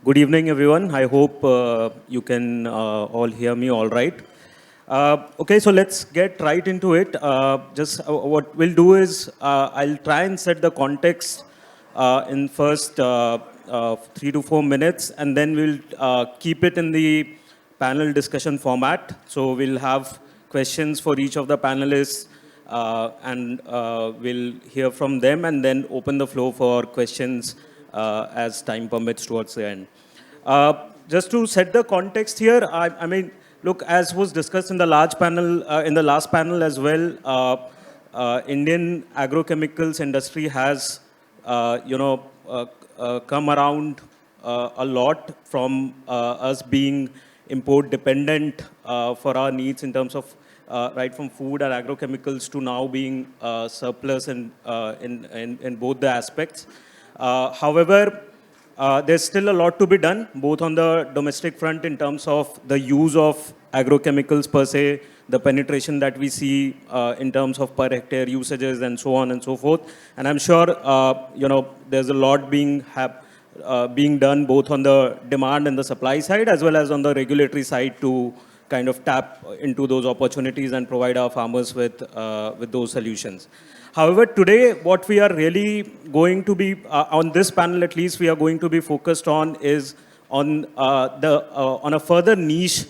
Good evening, everyone. I hope you can all hear me all right. Okay, so let's get right into it. Just what we'll do is I'll try and set the context in first 3 to 4 minutes, and then we'll keep it in the panel discussion format. So we'll have questions for each of the panelists, and we'll hear from them, and then open the floor for questions as time permits towards the end. Just to set the context here, I mean, look, as was discussed in the large panel, in the last panel as well, Indian agrochemicals industry has, come around a lot from us being import dependent for our needs in terms of right from food and agrochemicals to now being surplus in both the aspects. However, there's still a lot to be done, both on the domestic front in terms of the use of agrochemicals per se, the penetration that we see in terms of per hectare usages and so on and so forth. And I'm sure, there's a lot being done both on the demand and the supply side, as well as on the regulatory side to kind of tap into those opportunities and provide our farmers with those solutions. However, today, what we are really going to be, on this panel at least, we are going to be focused on is on a further niche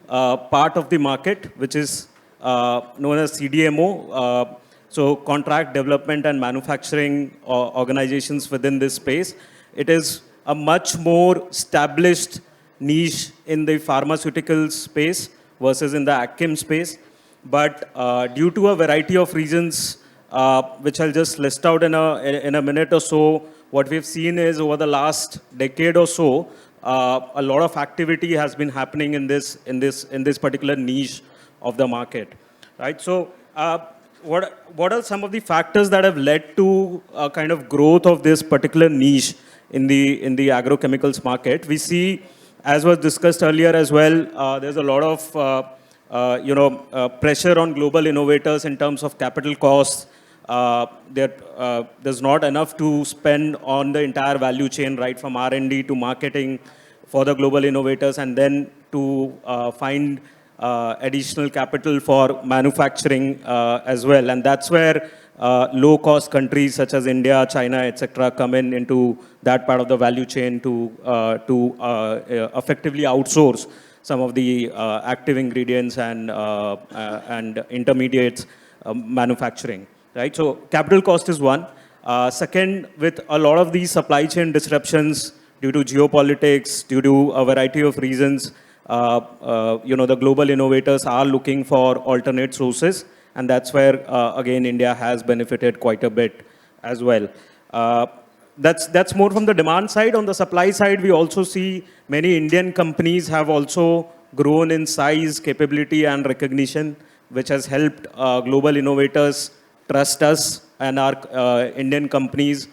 part of the market, which is known as CDMO, so contract development and manufacturing organizations within this space. It is a much more established niche in the pharmaceutical space versus in the AgChem space. But due to a variety of reasons, which I'll just list out in a minute or so, what we've seen is over the last decade or so, a lot of activity has been happening in this particular niche of the market, right? So, what are some of the factors that have led to a kind of growth of this particular niche in the agrochemicals market? We see, as was discussed earlier as well, there's a lot of pressure on global innovators in terms of capital costs. There's not enough to spend on the entire value chain, right from R&D to marketing for the global innovators, and then to find additional capital for manufacturing as well. And that's where low-cost countries such as India, China, etc., come into that part of the value chain to effectively outsource some of the active ingredients and intermediates manufacturing. Right, so capital cost is one. Second, with a lot of these supply chain disruptions due to geopolitics, due to a variety of reasons, the global innovators are looking for alternate sources, and that's where again India has benefited quite a bit as well. That's more from the demand side. On the supply side, we also see many Indian companies have also grown in size, capability, and recognition, which has helped global innovators trust us and our Indian companies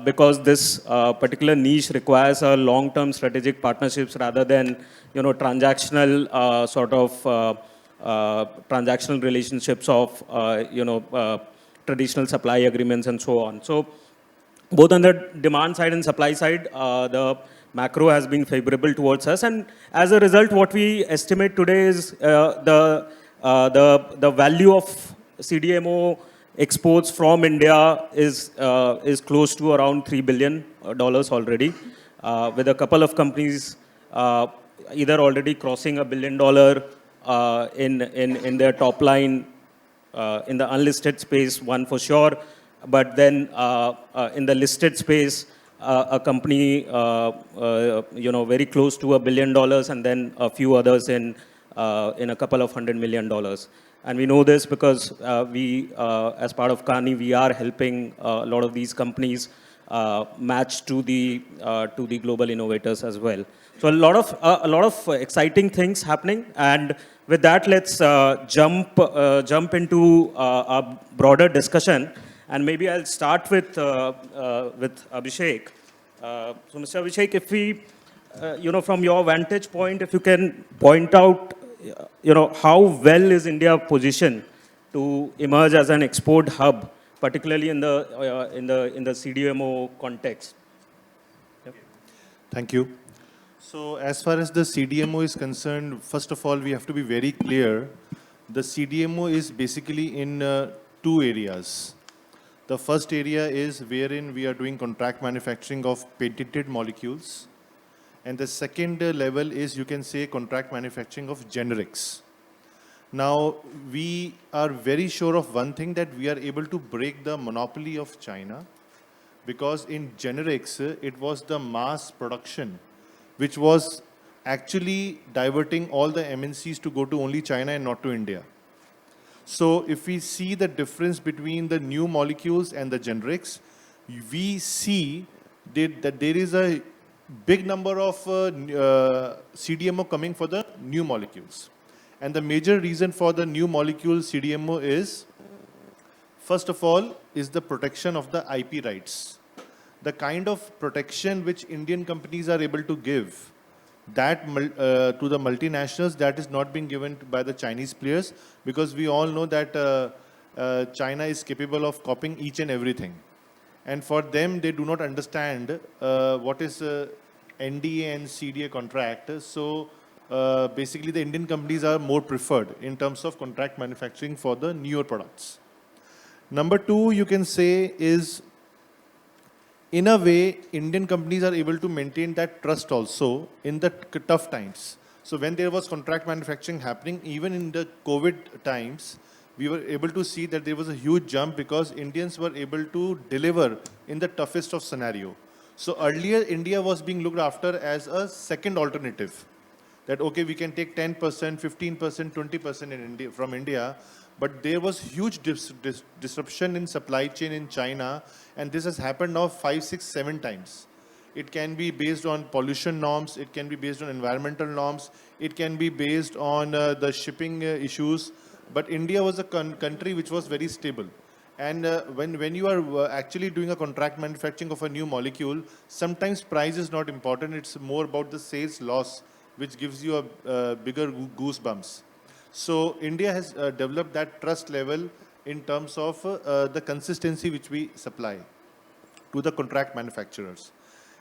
because this particular niche requires a long-term strategic partnerships rather than transactional transactional relationships of traditional supply agreements and so on. So both on the demand side and supply side, the macro has been favorable towards us, and as a result, what we estimate today is the value of CDMO exports from India is close to around $3 billion already, with a couple of companies either already crossing $1 billion in their top line in the unlisted space, one for sure, but then in the listed space, a company very close to $1 billion, and then a few others in a couple of $100 million. And we know this because we, as part of Kearney, we are helping a lot of these companies match to the global innovators as well. So a lot of exciting things happening. And with that, let's jump into a broader discussion. And maybe I'll start with Abhishek. So Mr. Abhishek, if we, from your vantage point, if you can point out how well is India positioned to emerge as an export hub, particularly in the CDMO context? Yep. Thank you. So as far as the CDMO is concerned, first of all, we have to be very clear. The CDMO is basically in two areas. The first area is wherein we are doing contract manufacturing of patented molecules. And the second level is, you can say, contract manufacturing of generics. Now, we are very sure of one thing, that we are able to break the monopoly of China, because in generics, it was the mass production which was actually diverting all the MNCs to go to only China and not to India. So if we see the difference between the new molecules and the generics, we see that there is a big number of CDMO coming for the new molecules. And the major reason for the new molecule CDMO is, first of all, is the protection of the IP rights. The kind of protection which Indian companies are able to give that to the multinationals, that is not being given by the Chinese players, because we all know that China is capable of copying each and everything. And for them, they do not understand what is NDA and CDA contract. So basically, the Indian companies are more preferred in terms of contract manufacturing for the newer products. Number two, you can say, is in a way, Indian companies are able to maintain that trust also in the tough times. So when there was contract manufacturing happening, even in the COVID times, we were able to see that there was a huge jump, because Indians were able to deliver in the toughest of scenario. So earlier, India was being looked after as a second alternative. That, okay, we can take 10%, 15%, 20% in India, from India. But there was huge disruption in supply chain in China, and this has happened now 5, 6, 7 times. It can be based on pollution norms, it can be based on environmental norms, it can be based on the shipping issues. But India was a country which was very stable. And when you are actually doing a contract manufacturing of a new molecule, sometimes price is not important, it's more about the sales loss, which gives you a bigger goosebumps. So India has developed that trust level in terms of the consistency which we supply to the contract manufacturers.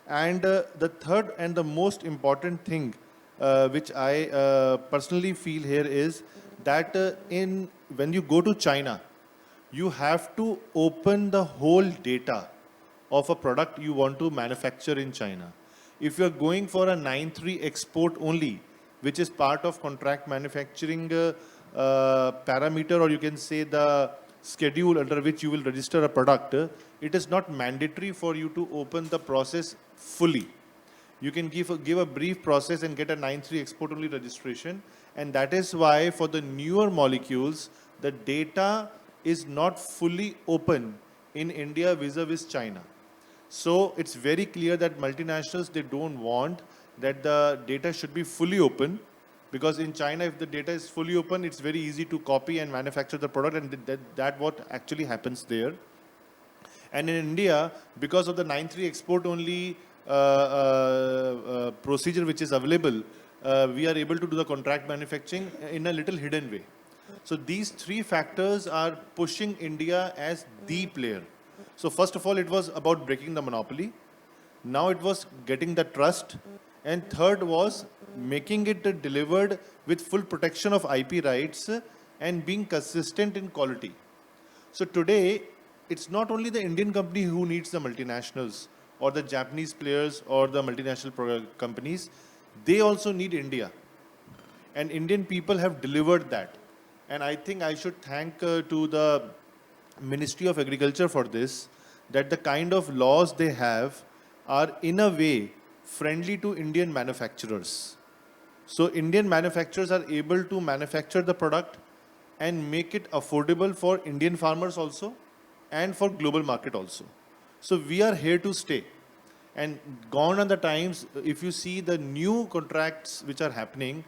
And the third and the most important thing which I personally feel here is that when you go to China, you have to open the whole data of a product you want to manufacture in China. If you're going for a 9(3) export only, which is part of contract manufacturing parameter, or you can say the schedule under which you will register a product, it is not mandatory for you to open the process fully. You can give a brief process and get a 9(3) export only registration. And that is why for the newer molecules, the data is not fully open in India vis-a-vis China. So it's very clear that multinationals, they don't want that the data should be fully open, because in China, if the data is fully open, it's very easy to copy and manufacture the product, and that what actually happens there. And in India, because of the 9(3) export only procedure which is available, we are able to do the contract manufacturing in a little hidden way. So these three factors are pushing India as the player. So first of all, it was about breaking the monopoly. Now it was getting the trust. And third was making it delivered with full protection of IP rights and being consistent in quality. So today, it's not only the Indian company who needs the multinationals or the Japanese players or the multinational companies. They also need India. And Indian people have delivered that. And I think I should thank to the Ministry of Agriculture for this, that the kind of laws they have are in a way friendly to Indian manufacturers. So Indian manufacturers are able to manufacture the product and make it affordable for Indian farmers also and for global market also. So we are here to stay. And gone are the times, if you see the new contracts which are happening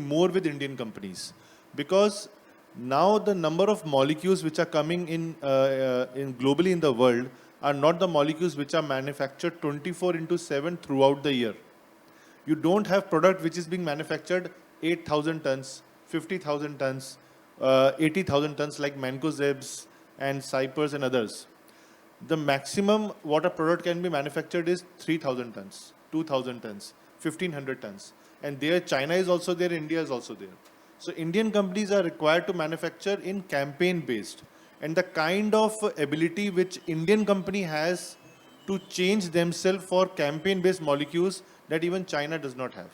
more with Indian companies. Because now the number of molecules which are coming in globally in the world are not the molecules which are manufactured 24/7 throughout the year. You don't have product which is being manufactured 8,000 tons, 50,000 tons, 80,000 tons like Mancozebs and Cypers and others. The maximum what a product can be manufactured is 3,000 tons, 2,000 tons. 1,500 tons. And there China is also there, India is also there. So Indian companies are required to manufacture in campaign based. And the kind of ability which Indian company has to change themselves for campaign based molecules that even China does not have.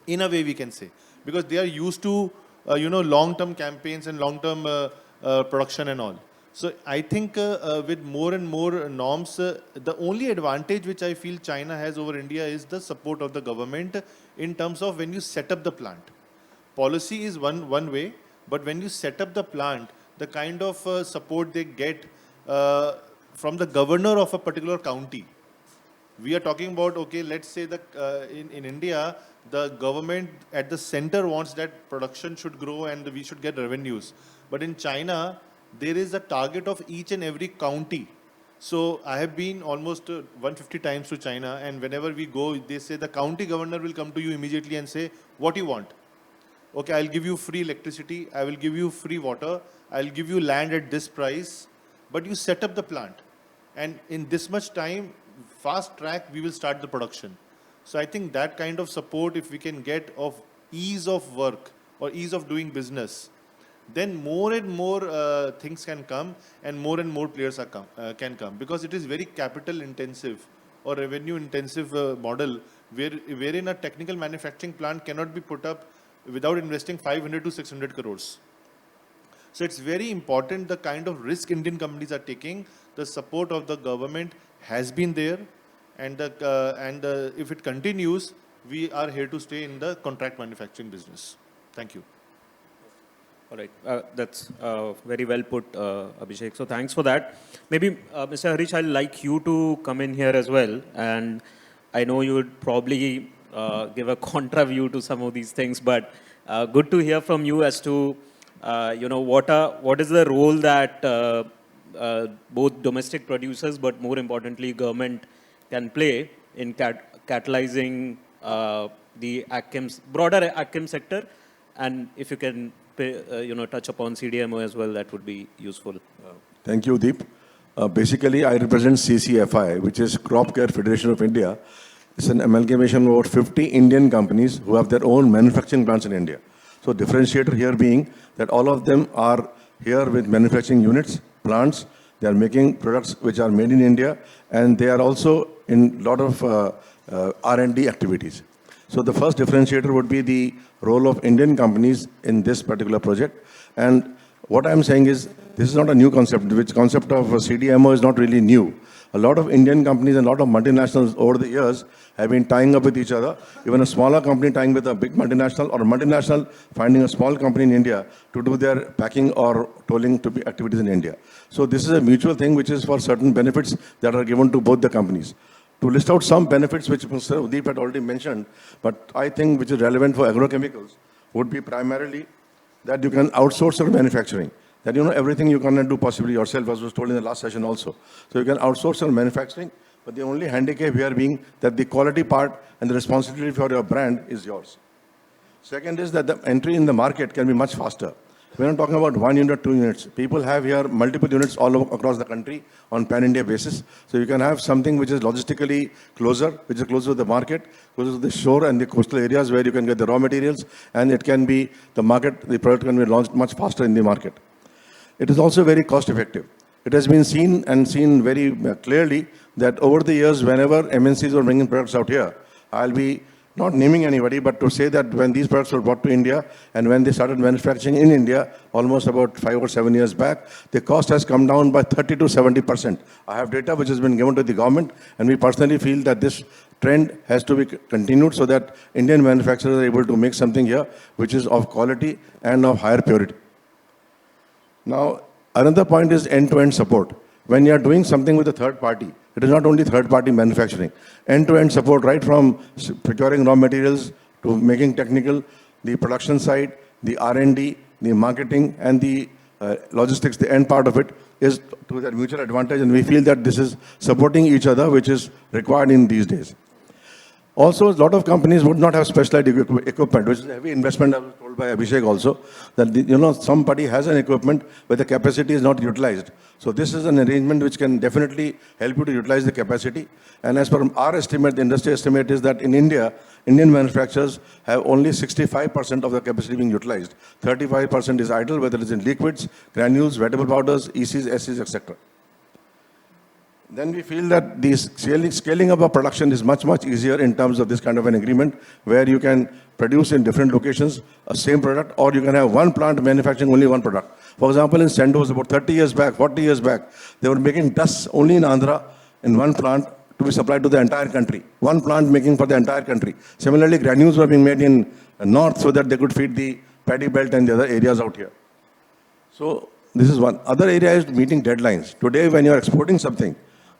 In a way we can say, because they are used to, long-term campaigns and long-term production and all. So I think with more and more norms, the only advantage which I feel China has over India is the support of the government in terms of when you set up the plant. Policy is one way, but when you set up the plant, the kind of support they get from the governor of a particular county. We are talking about, okay, let's say that in India, the government at the center wants that production should grow and we should get revenues. But in China, there is a target of each and every county. So I have been almost 150 times to China, and whenever we go, they say the county governor will come to you immediately and say, what do you want? Okay, I'll give you free electricity, I will give you free water, I'll give you land at this price, but you set up the plant. And in this much time, fast track, we will start the production. So I think that kind of support, if we can get of ease of work or ease of doing business, then more and more things can come and more players can come, because it is very capital intensive or revenue intensive model wherein a technical manufacturing plant cannot be put up without investing 500 to 600 crores. So it's very important the kind of risk Indian companies are taking. The support of the government has been there, and if it continues, we are here to stay in the contract manufacturing business. Thank you. All right, that's very well put, Abhishek. So thanks for that. Maybe, Mr. Harish, I'd like you to come in here as well. And I know you would probably give a contra view to some of these things, but good to hear from you as to, what is the role that both domestic producers, but more importantly, government can play in catalyzing the broader AgChem sector. And if you can touch upon CDMO as well, that would be useful. Thank you, Udeep. Basically, I represent CCFI, which is Crop Care Federation of India. It's an amalgamation of about 50 Indian companies who have their own manufacturing plants in India. So differentiator here being that all of them are here with manufacturing units, plants. They are making products which are made in India, and they are also in a lot of R&D activities. So the first differentiator would be the role of Indian companies in this particular project. And what I'm saying is, this is not a new concept, which concept of CDMO is not really new. A lot of Indian companies and a lot of multinationals over the years have been tying up with each other. Even a smaller company tying with a big multinational, or a multinational finding a small company in India to do their packing or tolling to be activities in India. So this is a mutual thing which is for certain benefits that are given to both the companies. To list out some benefits which Mr. Udeep had already mentioned, but I think which is relevant for agrochemicals would be primarily that you can outsource your manufacturing. That everything you cannot do possibly yourself, as was told in the last session also. So you can outsource your manufacturing, but the only handicap here being that the quality part and the responsibility for your brand is yours. Second is that the entry in the market can be much faster. We're not talking about 1 unit, 2 units. People have here multiple units all across the country on pan-India basis. So you can have something which is logistically closer, which is closer to the market, closer to the shore and the coastal areas where you can get the raw materials, and it can be the product can be launched much faster in the market. It is also very cost effective. It has been seen very clearly that over the years, whenever MNCs were bringing products out here, I'll be not naming anybody, but to say that when these products were brought to India and when they started manufacturing in India, almost about 5 or 7 years back, the cost has come down by 30 to 70%. I have data which has been given to the government, and we personally feel that this trend has to be continued so that Indian manufacturers are able to make something here which is of quality and of higher purity. Now, another point is end-to-end support. When you are doing something with a third party, it is not only third-party manufacturing. End-to-end support, right from procuring raw materials to making technical, the production side, the R&D, the marketing, and the logistics, the end part of it is to their mutual advantage, and we feel that this is supporting each other, which is required in these days. Also, a lot of companies would not have specialized equipment, which is a heavy investment, I was told by Abhishek also, that somebody has an equipment where the capacity is not utilized. So this is an arrangement which can definitely help you to utilize the capacity. And as per our estimate, the industry estimate is that in India, Indian manufacturers have only 65% of the capacity being utilized. 35% is idle, whether it's in liquids, granules, wettable powders, ECs, SCs, etc. Then we feel that the scaling up of production is much, much easier in terms of this kind of an agreement, where you can produce in different locations a same product, or you can have one plant manufacturing only one product. For example, in Sandoz, about 30 years back, 40 years back, they were making dust only in Andhra in one plant to be supplied to the entire country. One plant making for the entire country. Similarly, granules were being made in north so that they could feed the paddy belt and the other areas out here. So this is one. Other area is meeting deadlines. Today, when you are exporting something,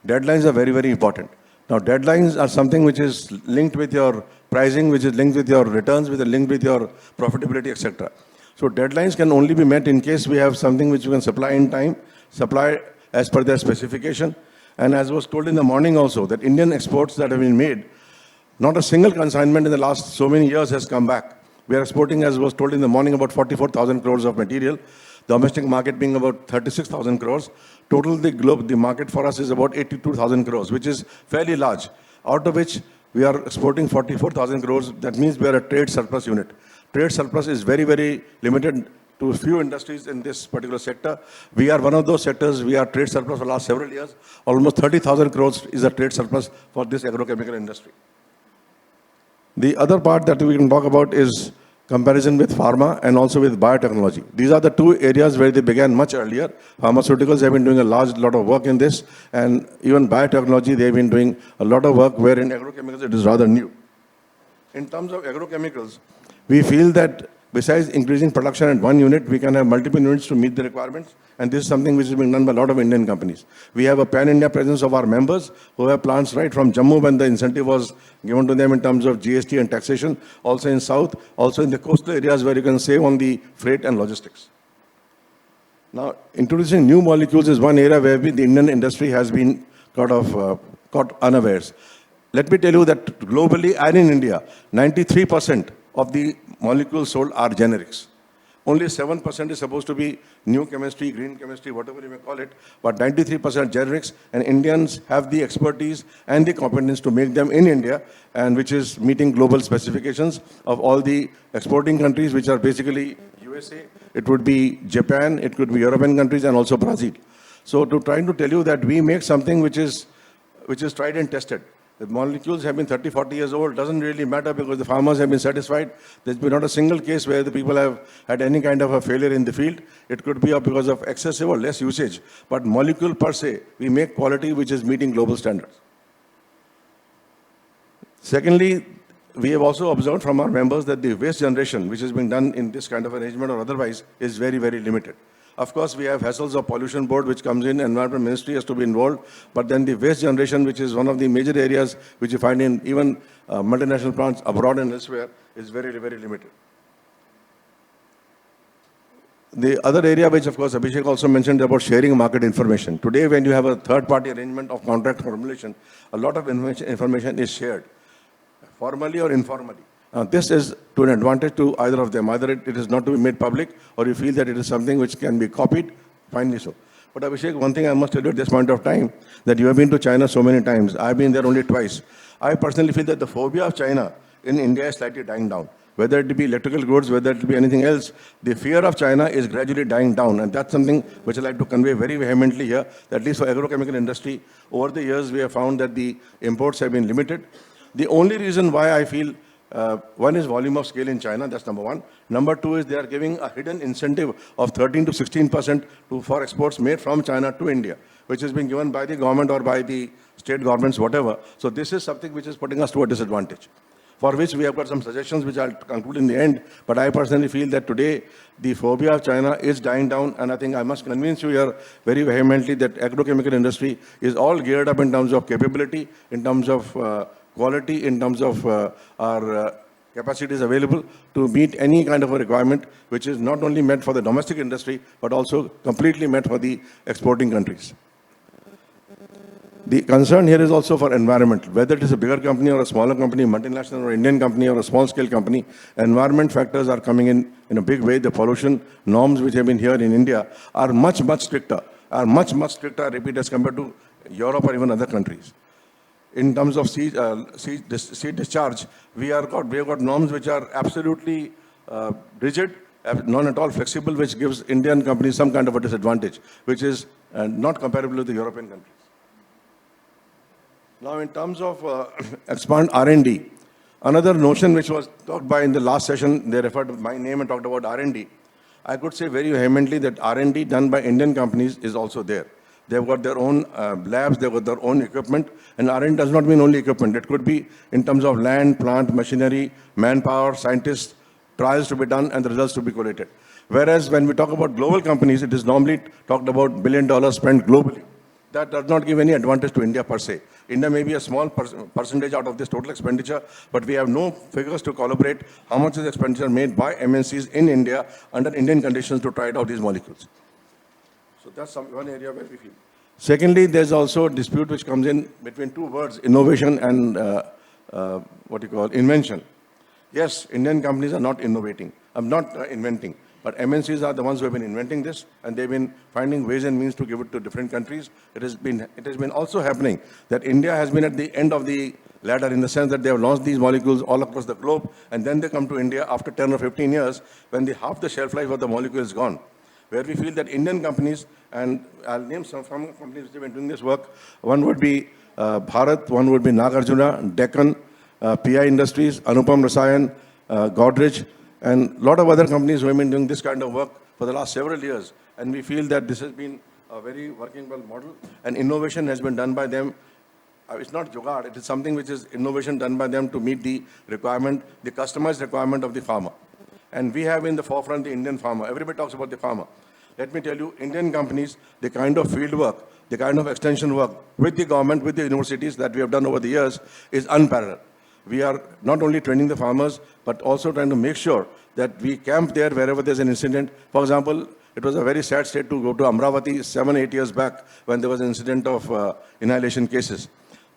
deadlines are very, very important. Now, deadlines are something which is linked with your pricing, which is linked with your returns, which is linked with your profitability, etc. So, deadlines can only be met in case we have something which you can supply in time, supply as per their specification. And as was told in the morning also, that Indian exports that have been made, not a single consignment in the last so many years has come back. We are exporting, as was told in the morning, about 44,000 crores of material. Domestic market being about 36,000 crores. Total, the market for us is about 82,000 crores, which is fairly large. Out of which we are exporting 44,000 crores. That means we are a trade surplus unit. Trade surplus is very, very limited to a few industries in this particular sector. We are one of those sectors. We are trade surplus for the last several years. Almost 30,000 crores is a trade surplus for this agrochemical industry. The other part that we can talk about is comparison with pharma and also with biotechnology. These are the two areas where they began much earlier. Pharmaceuticals have been doing a lot of work in this, and even biotechnology, they have been doing a lot of work, where in agrochemicals it is rather new. In terms of agrochemicals, we feel that besides increasing production at one unit, we can have multiple units to meet the requirements, and this is something which is being done by a lot of Indian companies. We have a pan-India presence of our members who have plants right from Jammu when the incentive was given to them in terms of GST and taxation, also in South, also in the coastal areas where you can save on the freight and logistics. Now, introducing new molecules is one area where the Indian industry has been caught unawares. Let me tell you that globally and in India, 93% of the molecules sold are generics. Only 7% is supposed to be new chemistry, green chemistry, whatever you may call it, but 93% generics, and Indians have the expertise and the competence to make them in India, and which is meeting global specifications of all the exporting countries, which are basically USA, it would be Japan, it could be European countries, and also Brazil. So trying to tell you that we make something which is tried and tested. The molecules have been 30, 40 years old, doesn't really matter because the farmers have been satisfied. There's been not a single case where the people have had any kind of a failure in the field. It could be because of excessive or less usage. But molecule per se, we make quality which is meeting global standards. Secondly, we have also observed from our members that the waste generation, which is being done in this kind of arrangement or otherwise, is very, very limited. Of course, we have hassles of pollution board which comes in, environment ministry has to be involved, but then the waste generation, which is one of the major areas which you find in even multinational plants abroad and elsewhere, is very, very limited. The other area which, of course, Abhishek also mentioned about sharing market information. Today, when you have a third-party arrangement of contract formulation, a lot of information is shared, formally or informally. This is to an advantage to either of them. Either it is not to be made public, or you feel that it is something which can be copied, finally so. But Abhishek, one thing I must tell you at this point of time, that you have been to China so many times. I've been there only twice. I personally feel that the phobia of China in India is slightly dying down. Whether it be electrical goods, whether it be anything else, the fear of China is gradually dying down. And that's something which I'd like to convey very vehemently here, that at least for agrochemical industry, over the years we have found that the imports have been limited. The only reason why I feel one is volume of scale in China, that's number one. Number two is they are giving a hidden incentive of 13 to 16% for exports made from China to India, which has been given by the government or by the state governments, whatever. So this is something which is putting us to a disadvantage, for which we have got some suggestions which I'll conclude in the end. But I personally feel that today the phobia of China is dying down, and I think I must convince you here very vehemently that agrochemical industry is all geared up in terms of capability, in terms of quality, in terms of our capacities available to meet any kind of a requirement which is not only met for the domestic industry, but also completely met for the exporting countries. The concern here is also for environment. Whether it is a bigger company or a smaller company, multinational or Indian company or a small-scale company, environment factors are coming in a big way. The pollution norms which have been here in India are much, much stricter, I repeat, as compared to Europe or even other countries. In terms of seed discharge, we have got norms which are absolutely rigid, not at all flexible, which gives Indian companies some kind of a disadvantage, which is not comparable with the European countries. Now, in terms of expand R&D, another notion which was talked by in the last session, they referred to my name and talked about R&D. I could say very vehemently that R&D done by Indian companies is also there. They've got their own labs, they've got their own equipment, and R&D does not mean only equipment. It could be in terms of land, plant, machinery, manpower, scientists, trials to be done, and the results to be collated. Whereas when we talk about global companies, it is normally talked about $1 billion spent globally. That does not give any advantage to India per se. India may be a small percentage out of this total expenditure, but we have no figures to calibrate how much is expenditure made by MNCs in India under Indian conditions to try out these molecules. So that's one area where we feel. Secondly, there's also a dispute which comes in between two words, innovation and invention. Yes, Indian companies are not innovating. I'm not inventing. But MNCs are the ones who have been inventing this, and they've been finding ways and means to give it to different countries. It has been also happening that India has been at the end of the ladder in the sense that they have launched these molecules all across the globe, and then they come to India after 10 or 15 years when half the shelf life of the molecule is gone. Where we feel that Indian companies, and I'll name some companies which have been doing this work. One would be Bharat, one would be Nagarjuna, Deccan, PI Industries, Anupam Rasayan, Godrej, and a lot of other companies who have been doing this kind of work for the last several years. And we feel that this has been a very working well model, and innovation has been done by them. It's not jugaad, it is something which is innovation done by them to meet the requirement, the customized requirement of the farmer. And we have in the forefront the Indian farmer. Everybody talks about the farmer. Let me tell you, Indian companies, the kind of field work, the kind of extension work with the government, with the universities that we have done over the years is unparalleled. We are not only training the farmers, but also trying to make sure that we camp there wherever there's an incident. For example, it was a very sad state to go to Amravati 7-8 years back when there was an incident of inhalation cases.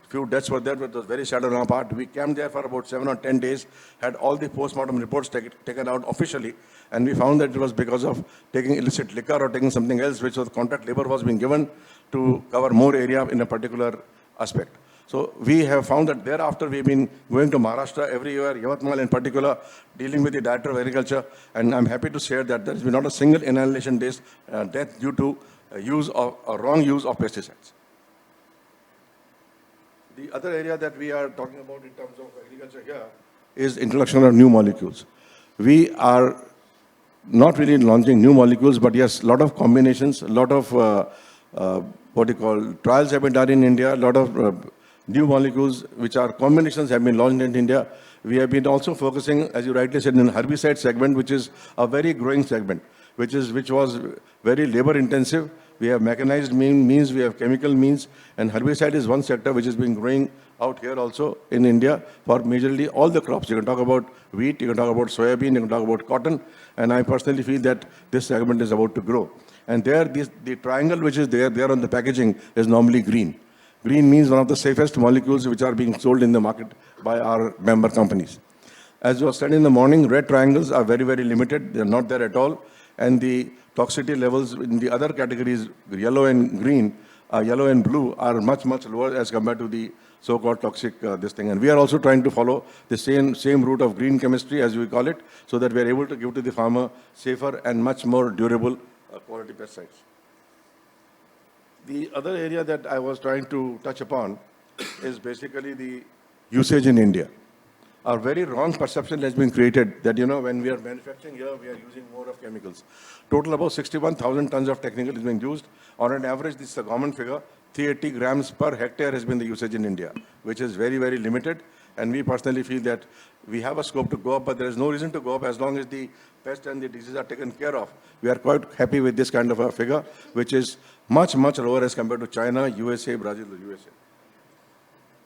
Few deaths were there, but it was very sad on our part. We camped there for about 7 or 10 days, had all the post-mortem reports taken out officially, and we found that it was because of taking illicit liquor or taking something else, which was contract labor was being given to cover more area in a particular aspect. So we have found that thereafter we've been going to Maharashtra every year, Yavatmal in particular, dealing with the Director of Agriculture, and I'm happy to share that there has been not a single inhalation death due to wrong use of pesticides. The other area that we are talking about in terms of agriculture here is introduction of new molecules. We are not really launching new molecules, but yes, a lot of combinations, a lot of trials have been done in India, a lot of new molecules which are combinations have been launched in India. We have been also focusing, as you rightly said, in the herbicide segment, which is a very growing segment, which was very labor intensive. We have mechanized means, we have chemical means, and herbicide is one sector which has been growing out here also in India for majorly all the crops. You can talk about wheat, you can talk about soybean, you can talk about cotton, and I personally feel that this segment is about to grow. And there, the triangle which is there on the packaging is normally green. Green means one of the safest molecules which are being sold in the market by our member companies. As was said in the morning, red triangles are very, very limited. They're not there at all. And the toxicity levels in the other categories, yellow and green, yellow and blue, are much, much lower as compared to the so-called toxic this thing. And we are also trying to follow the same route of green chemistry, as we call it, so that we are able to give to the farmer safer and much more durable quality pesticides. The other area that I was trying to touch upon is basically the usage in India. A very wrong perception has been created that, when we are manufacturing here, we are using more of chemicals. Total about 61,000 tons of technical is being used. On an average, this is a common figure, 380 grams per hectare has been the usage in India, which is very, very limited. And we personally feel that we have a scope to go up, but there is no reason to go up as long as the pest and the disease are taken care of. We are quite happy with this kind of a figure, which is much, much lower as compared to China, USA, Brazil, or USA.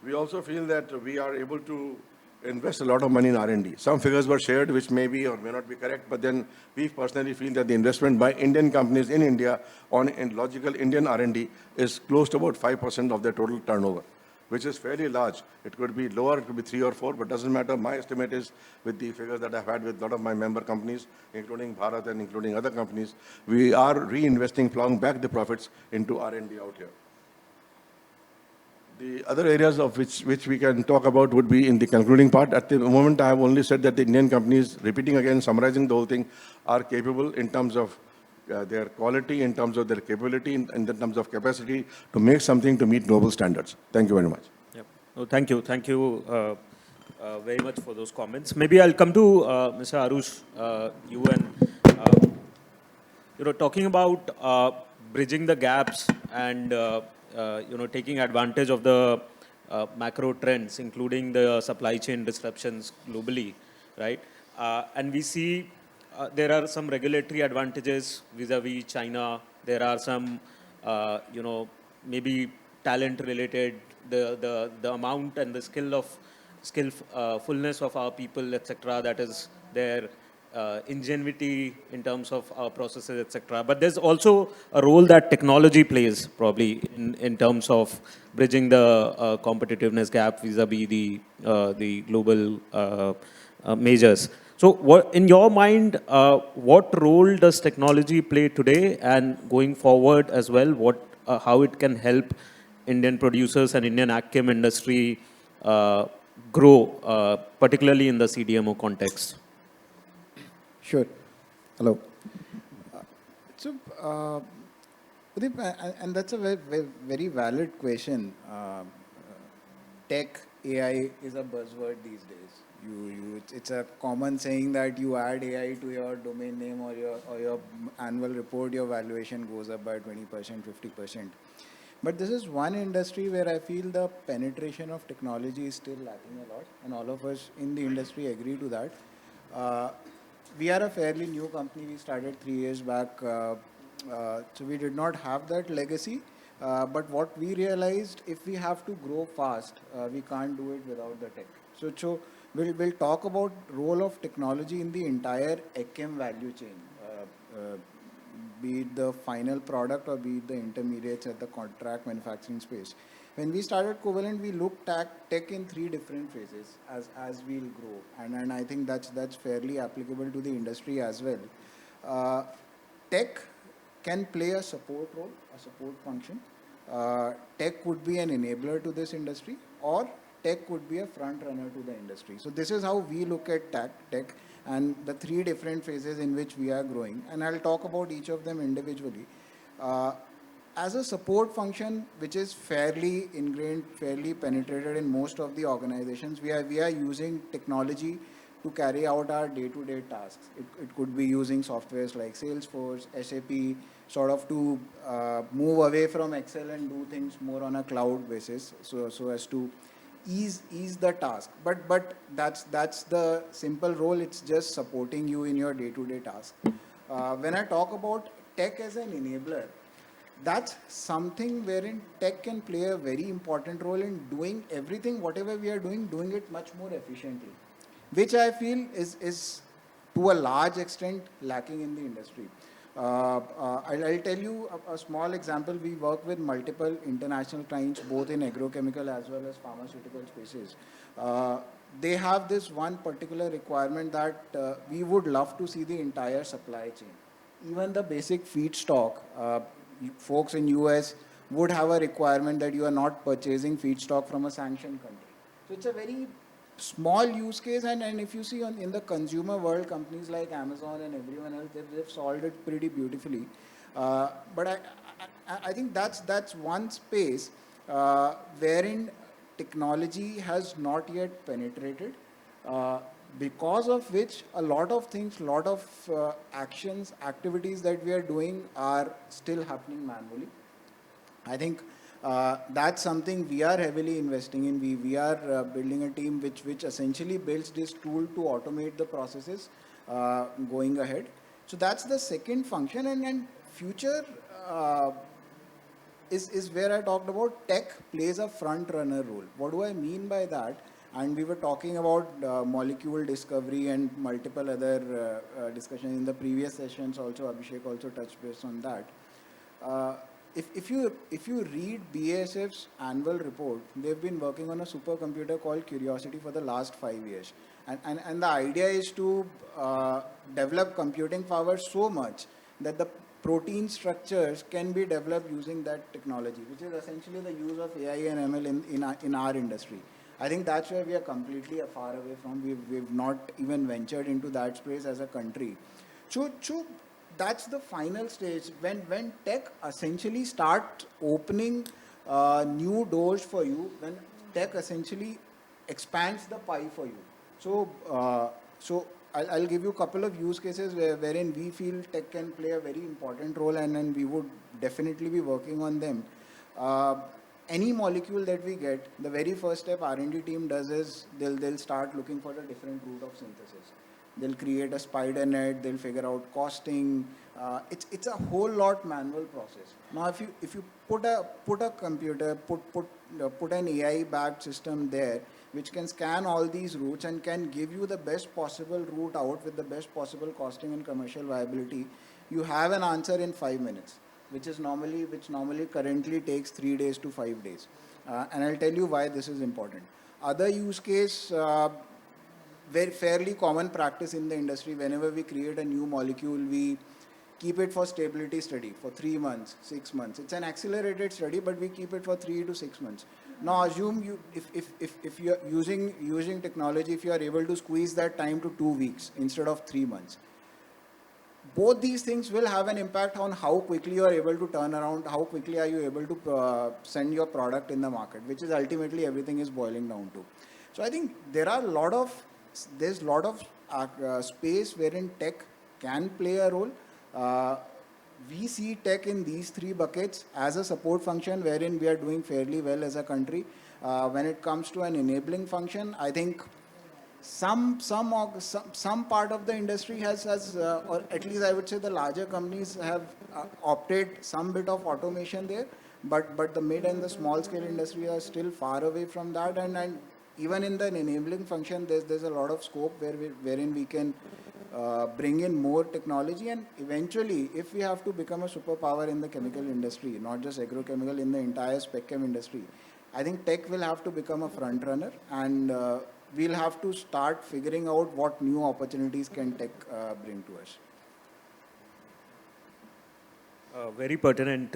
We also feel that we are able to invest a lot of money in R&D. Some figures were shared which may be or may not be correct, but then we personally feel that the investment by Indian companies in India in logical Indian R&D is close to about 5% of their total turnover, which is fairly large. It could be lower, it could be 3 or 4, but doesn't matter. My estimate is, with the figures that I've had with a lot of my member companies, including Bharat and including other companies, we are reinvesting, plowing back the profits into R&D out here. The other areas of which we can talk about would be in the concluding part. At the moment, I have only said that the Indian companies, repeating again, summarizing the whole thing, are capable in terms of their quality, in terms of their capability, in terms of capacity to make something to meet global standards. Thank you very much. Yep. Oh, thank you. Thank you very much for those comments. Maybe I'll come to Mr. Arush, you and, talking about bridging the gaps and, taking advantage of the macro trends, including the supply chain disruptions globally, right? And we see there are some regulatory advantages vis-a-vis China. There are some, maybe talent related, the amount and the fullness of our people, etc. That is their ingenuity in terms of our processes, etc. But there's also a role that technology plays probably in terms of bridging the competitiveness gap vis-a-vis the global majors. So what, in your mind, what role does technology play today and going forward as well? How it can help Indian producers and Indian AgChem industry grow, particularly in the CDMO context? Sure. Hello. So, Udeep, and that's a very valid question. Tech, AI is a buzzword these days. It's a common saying that you add AI to your domain name or your annual report, your valuation goes up by 20%, 50%. But this is one industry where I feel the penetration of technology is still lacking a lot, and all of us in the industry agree to that. We are a fairly new company. We started 3 years back, so we did not have that legacy. But what we realized, if we have to grow fast, we can't do it without the tech. So we'll talk about role of technology in the entire AgChem value chain, be it the final product or be it the intermediates at the contract manufacturing space. When we started Covvalent, we looked at tech in 3 different phases as we'll grow. And I think that's fairly applicable to the industry as well. Tech can play a support role, a support function. Tech could be an enabler to this industry, or tech could be a front runner to the industry. So this is how we look at tech and the 3 different phases in which we are growing. And I'll talk about each of them individually. As a support function, which is fairly ingrained, fairly penetrated in most of the organizations, we are using technology to carry out our day-to-day tasks. It could be using softwares like Salesforce, SAP, sort of to move away from Excel and do things more on a cloud basis, so as to ease the task. But that's the simple role. It's just supporting you in your day-to-day task. When I talk about tech as an enabler, that's something wherein tech can play a very important role in doing everything, whatever we are doing it much more efficiently, which I feel is to a large extent lacking in the industry. I'll tell you a small example. We work with multiple international clients, both in agrochemical as well as pharmaceutical spaces. They have this one particular requirement that we would love to see the entire supply chain. Even the basic feedstock, folks in US would have a requirement that you are not purchasing feedstock from a sanctioned country. So it's a very small use case, and if you see in the consumer world, companies like Amazon and everyone else, they've solved it pretty beautifully. But I think that's one space wherein technology has not yet penetrated, because of which a lot of things, actions, activities that we are doing are still happening manually. I think that's something we are heavily investing in. We are building a team which essentially builds this tool to automate the processes going ahead. So that's the second function, and future is where I talked about tech plays a front runner role. What do I mean by that? And we were talking about molecule discovery and multiple other discussions in the previous sessions also. Abhishek also touched base on that. If you read BASF's annual report, they've been working on a supercomputer called Curiosity for the last 5 years. And the idea is to develop computing power so much that the protein structures can be developed using that technology, which is essentially the use of AI and ML in our industry. I think that's where we are completely far away from. We've not even ventured into that space as a country. So that's the final stage when tech essentially starts opening new doors for you, when tech essentially expands the pie for you. So I'll give you a couple of use cases wherein we feel tech can play a very important role, and we would definitely be working on them. Any molecule that we get, the very first step R&D team does is they'll start looking for a different route of synthesis. They'll create a spider net. They'll figure out costing. It's a whole lot manual process. Now, if you put a computer, put an AI-backed system there, which can scan all these routes and can give you the best possible route out with the best possible costing and commercial viability, you have an answer in 5 minutes, which normally currently takes 3 days to 5 days. And I'll tell you why this is important. Other use case, very fairly common practice in the industry, whenever we create a new molecule, we keep it for stability study for 3 months, 6 months. It's an accelerated study, but we keep it for 3 to 6 months. Now assume if you're using technology, if you are able to squeeze that time to 2 weeks instead of 3 months, both these things will have an impact on how quickly you are able to turn around, how quickly are you able to send your product in the market, which is ultimately everything is boiling down to. So I think there's a lot of space wherein tech can play a role. We see tech in these 3 buckets as a support function, wherein we are doing fairly well as a country. When it comes to an enabling function, I think some part of the industry has or at least I would say the larger companies have opted some bit of automation there, but the mid and the small scale industry are still far away from that, and even in the enabling function, there's a lot of scope wherein we can bring in more technology, and eventually, if we have to become a superpower in the chemical industry, not just agrochemical, in the entire spec chem industry, I think tech will have to become a front runner, and we'll have to start figuring out what new opportunities can tech bring to us. Very pertinent,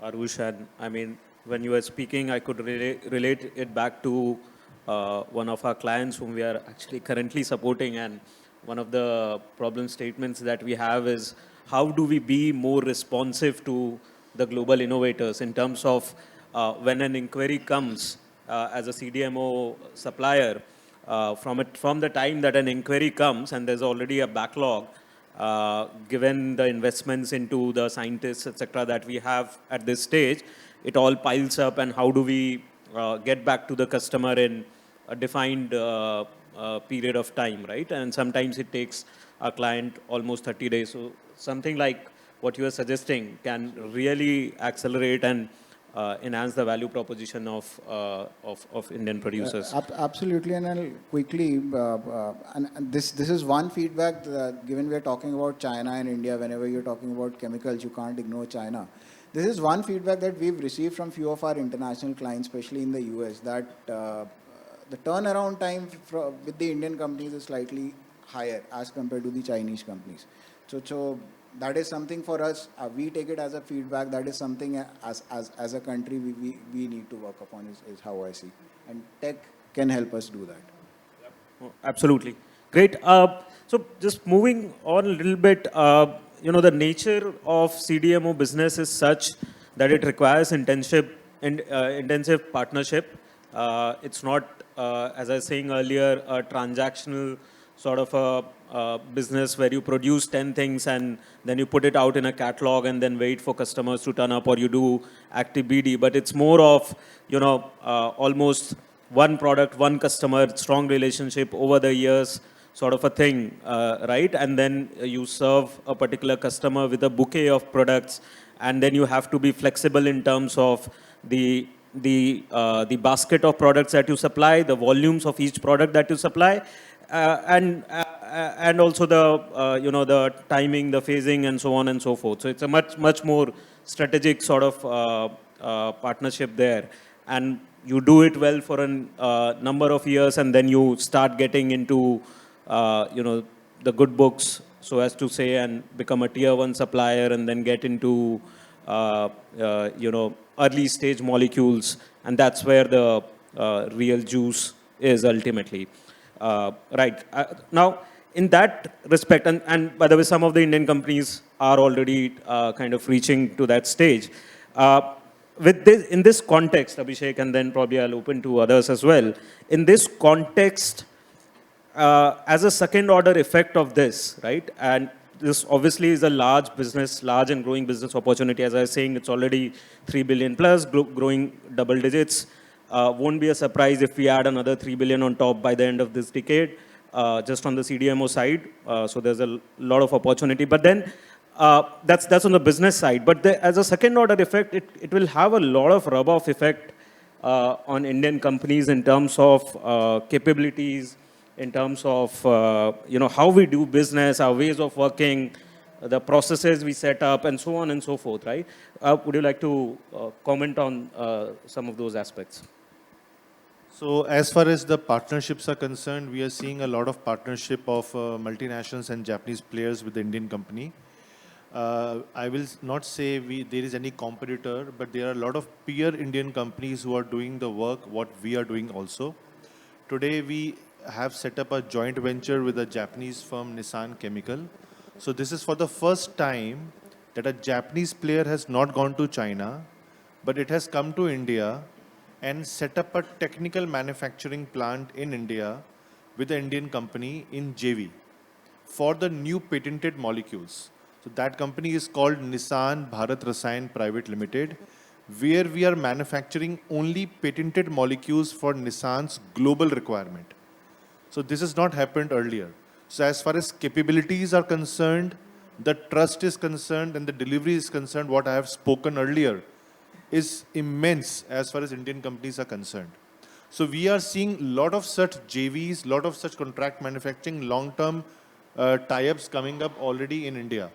Arush, and I mean, when you were speaking, I could relate it back to one of our clients whom we are actually currently supporting, and one of the problem statements that we have is how do we be more responsive to the global innovators in terms of when an inquiry comes as a CDMO supplier, from the time that an inquiry comes and there's already a backlog, given the investments into the scientists, etc., that we have at this stage, it all piles up, and how do we get back to the customer in a defined period of time, right? And sometimes it takes a client almost 30 days. So something like what you are suggesting can really accelerate and enhance the value proposition of Indian producers. Absolutely, and I'll quickly, and this is one feedback given we are talking about China and India. Whenever you're talking about chemicals, you can't ignore China. This is one feedback that we've received from few of our international clients, especially in the US, that the turnaround time with the Indian companies is slightly higher as compared to the Chinese companies. So that is something for us. We take it as a feedback. That is something as a country we need to work upon, is how I see. And tech can help us do that. Yep. Oh, absolutely. Great. So just moving on a little bit, the nature of CDMO business is such that it requires intensive partnership. It's not, as I was saying earlier, a transactional sort of a business where you produce 10 things and then you put it out in a catalog and then wait for customers to turn up, or you do active BD. But it's more of, almost one product, one customer, strong relationship over the years sort of a thing, right? And then you serve a particular customer with a bouquet of products, and then you have to be flexible in terms of the the basket of products that you supply, the volumes of each product that you supply, and also the the timing, the phasing, and so on and so forth. So it's a much more strategic sort of partnership there, and you do it well for a number of years, and then you start getting into the good books, so as to say, and become a tier one supplier, and then get into early stage molecules, and that's where the real juice is ultimately. Right. Now, in that respect, and by the way, some of the Indian companies are already kind of reaching to that stage. With this, in this context, Abhishek, and then probably I'll open to others as well. In this context, as a second order effect of this, right? And this obviously is a large business, large and growing business opportunity. As I was saying, it's already 3 billion plus, growing double digits. Won't be a surprise if we add another 3 billion on top by the end of this decade, just on the CDMO side. So there's a lot of opportunity. But then that's on the business side. But as a second order effect, it will have a lot of rub-off effect on Indian companies in terms of capabilities, in terms of how we do business, our ways of working, the processes we set up, and so on and so forth, right? Would you like to comment on some of those aspects? So as far as the partnerships are concerned, we are seeing a lot of partnership of multinationals and Japanese players with the Indian company. I will not say there is any competitor, but there are a lot of peer Indian companies who are doing the work, what we are doing also. Today, we have set up a joint venture with a Japanese firm, Nissan Chemical. So this is for the first time that a Japanese player has not gone to China, but it has come to India and set up a technical manufacturing plant in India with an Indian company in JV for the new patented molecules. So that company is called Nissan Bharat Rasayan Private Limited, where we are manufacturing only patented molecules for Nissan's global requirement. So this has not happened earlier. So as far as capabilities are concerned, the trust is concerned, and the delivery is concerned, what I have spoken earlier is immense as far as Indian companies are concerned. So we are seeing a lot of such JVs, lot of such contract manufacturing, long-term tie-ups coming up already in India.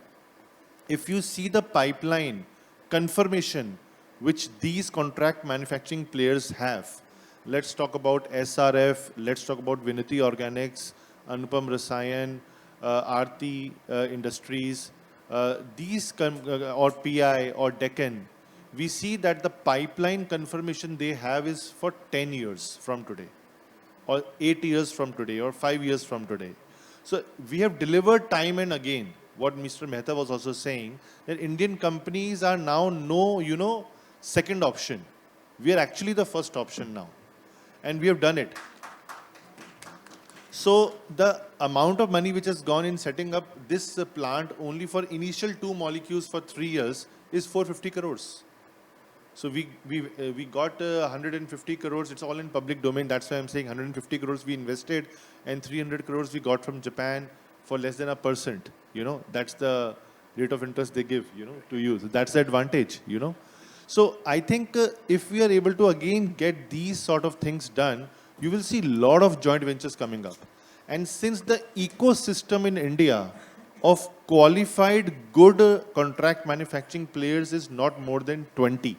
If you see the pipeline confirmation which these contract manufacturing players have, let's talk about SRF, let's talk about Vinati Organics, Anupam Rasayan, Aarti Industries, or PI or Deccan, we see that the pipeline confirmation they have is for 10 years from today, or 8 years from today, or 5 years from today. So we have delivered time and again, what Mr. Mehta was also saying, that Indian companies are now no, second option. We are actually the first option now. And we have done it. So the amount of money which has gone in setting up this plant only for initial 2 molecules for 3 years is 450 crores. So we got 150 crores. It's all in public domain. That's why I'm saying 150 crores we invested, and 300 crores we got from Japan for less than 1%. That's the rate of interest they give, to you. So that's the advantage, So I think if we are able to again get these sort of things done, you will see a lot of joint ventures coming up. And since the ecosystem in India of qualified good contract manufacturing players is not more than 20.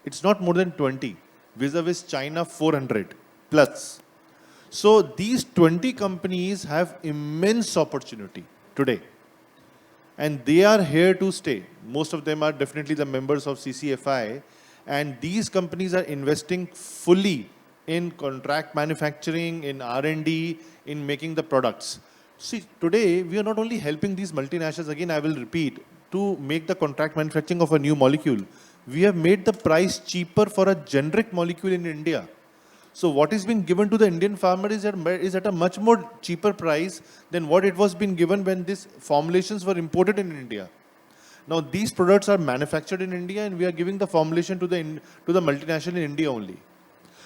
It's not more than 20, vis-a-vis China 400 plus. So these 20 companies have immense opportunity today. And they are here to stay. Most of them are definitely the members of CCFI. And these companies are investing fully in contract manufacturing, in R&D, in making the products. See, today we are not only helping these multinationals, again I will repeat, to make the contract manufacturing of a new molecule. We have made the price cheaper for a generic molecule in India. So what is being given to the Indian farmer is at a much more cheaper price than what it was being given when these formulations were imported in India. Now these products are manufactured in India, and we are giving the formulation to the multinational in India only.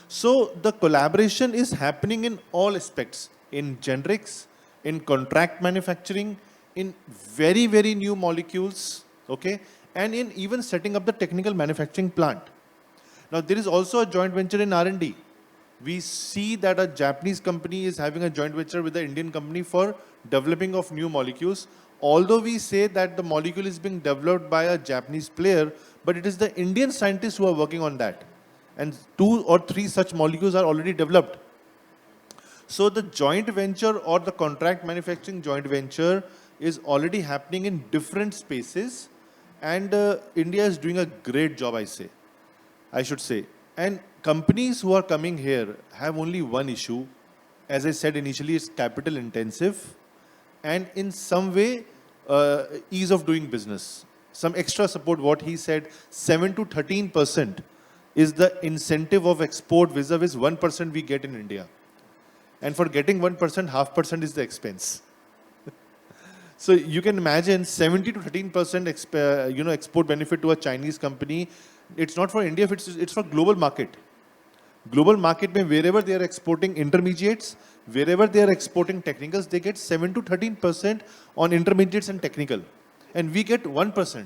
So the collaboration is happening in all aspects, in generics, in contract manufacturing, in very, very new molecules, okay, and in even setting up the technical manufacturing plant. Now, there is also a joint venture in R&D. We see that a Japanese company is having a joint venture with the Indian company for developing of new molecules. Although we say that the molecule is being developed by a Japanese player, but it is the Indian scientists who are working on that. And 2 or 3 such molecules are already developed. So the joint venture or the contract manufacturing joint venture is already happening in different spaces. And India is doing a great job, I should say. And companies who are coming here have only one issue. As I said initially, it's capital intensive and in some way ease of doing business. Some extra support, what he said, 7 to 13% is the incentive of export vis-a-vis 1% we get in India. And for getting 1%, 0.5% is the expense. So you can imagine 70 to 13% export benefit to a Chinese company. It's not for India, it's for global market. Global market, wherever they are exporting intermediates, wherever they are exporting technicals, they get 7 to 13% on intermediates and technical. And we get 1%.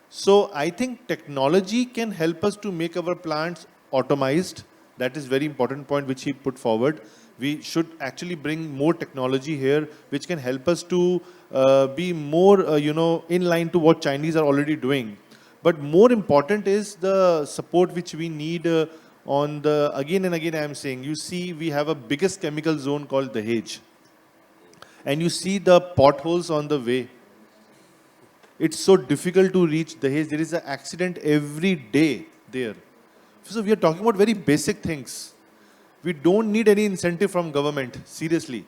So I think technology can help us to make our plants automized. That is very important point which he put forward. We should actually bring more technology here, which can help us to be more, in line to what Chinese are already doing. But more important is the support which we need on the, again and again I am saying, you see we have a biggest chemical zone called Dahej. And you see the potholes on the way. It's so difficult to reach Dahej. There is an accident every day there. So we are talking about very basic things. We don't need any incentive from government, seriously.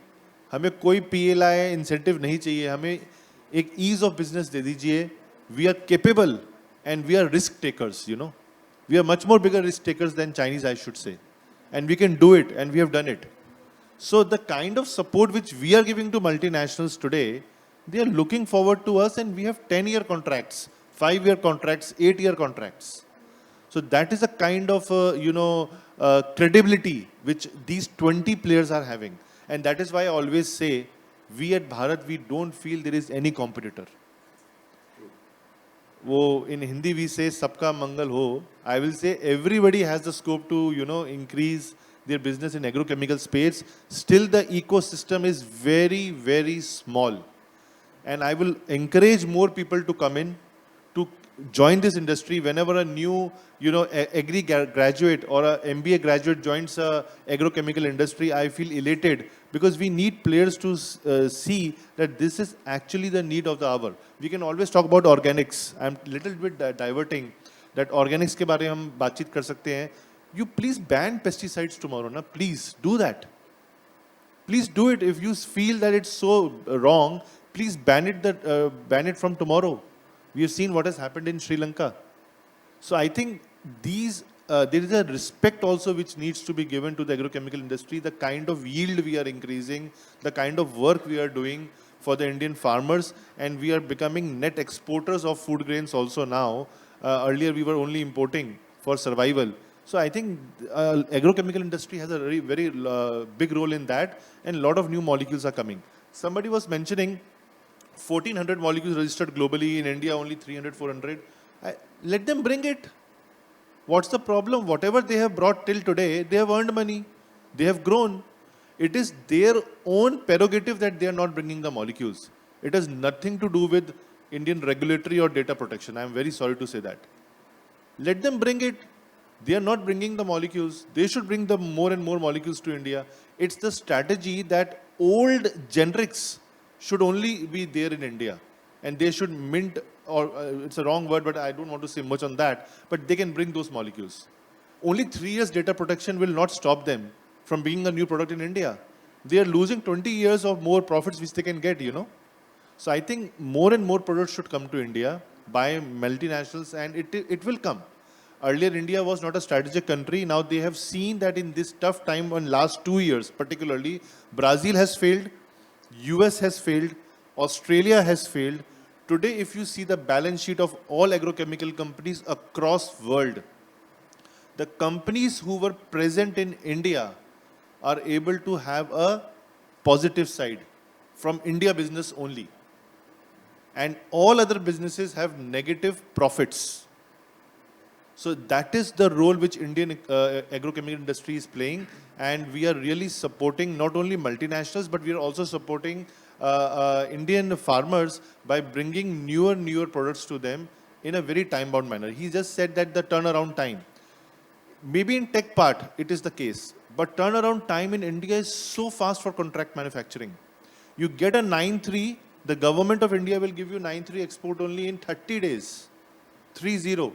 हमें कोई PLI incentive नहीं चाहिए. हमें एक ease of business दे दीजिए. We are capable and we are risk takers, We are much more bigger risk takers than Chinese, I should say. And we can do it and we have done it. So the kind of support which we are giving to multinationals today, they are looking forward to us and we have 10-year contracts, 5-year contracts, 8-year contracts. So that is a kind of, credibility which these 20 players are having. And that is why I always say, we at Bharat, we don't feel there is any competitor. In Hindi we say, sabka mangal ho. I will say everybody has the scope to, increase their business in agrochemical space. Still the ecosystem is very, very small. And I will encourage more people to come in, to join this industry. Whenever a new, agri graduate or a MBA graduate joins a agrochemical industry, I feel elated because we need players to see that this is actually the need of the hour. We can always talk about organics. I'm a little bit diverting that organics ke baare hum baatcheet kar sakte hain. You please ban pesticides tomorrow, na? Please do that. Please do it. If you feel that it's so wrong, please ban it from tomorrow. We have seen what has happened in Sri Lanka. So I think there is a respect also which needs to be given to the agrochemical industry, the kind of yield we are increasing, the kind of work we are doing for the Indian farmers, and we are becoming net exporters of food grains also now. Earlier we were only importing for survival. So I think agrochemical industry has a very, very big role in that, and a lot of new molecules are coming. Somebody was mentioning 1,400 molecules registered globally, in India only 300, 400. Let them bring it. What's the problem? Whatever they have brought till today, they have earned money. They have grown. It is their own prerogative that they are not bringing the molecules. It has nothing to do with Indian regulatory or data protection. I am very sorry to say that. Let them bring it. They are not bringing the molecules. They should bring the more and more molecules to India. It's the strategy that old generics should only be there in India. And they should mint, or it's a wrong word, but I don't want to say much on that, but they can bring those molecules. Only 3 years data protection will not stop them from being a new product in India. They are losing 20 years of more profits which they can get, So I think more and more products should come to India by multinationals, and it will come. Earlier, India was not a strategic country. Now they have seen that in this tough time, in last 2 years particularly, Brazil has failed, US has failed, Australia has failed. Today, if you see the balance sheet of all agrochemical companies across world, the companies who were present in India are able to have a positive side from India business only. And all other businesses have negative profits. So that is the role which Indian agrochemical industry is playing, and we are really supporting not only multinationals, but we are also supporting Indian farmers by bringing newer products to them in a very time-bound manner. He just said that the turnaround time. Maybe in tech part, it is the case. But turnaround time in India is so fast for contract manufacturing. You get a 9-3, the government of India will give you 9-3 export only in 30 days. 3-0.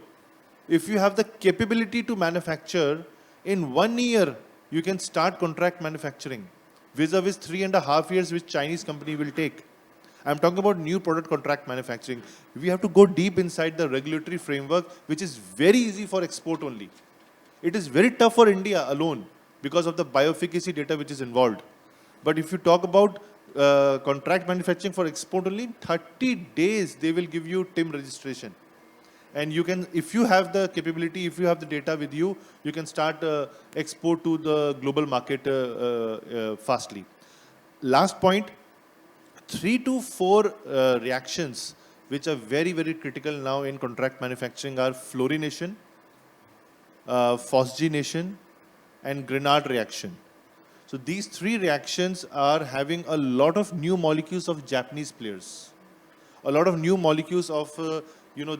If you have the capability to manufacture, in 1 year, you can start contract manufacturing. Vis-a-vis 3.5 years, which Chinese company will take. I'm talking about new product contract manufacturing. We have to go deep inside the regulatory framework, which is very easy for export only. It is very tough for India alone because of the bioefficacy data which is involved. But if you talk about contract manufacturing for export only, in 30 days they will give you TIM registration. And you can, if you have the capability, if you have the data with you, you can start export to the global market fastly. Last point, 3 to 4 reactions which are very, very critical now in contract manufacturing are fluorination, phosgenation, and Grignard reaction. So these 3 reactions are having a lot of new molecules of Japanese players, a lot of new molecules of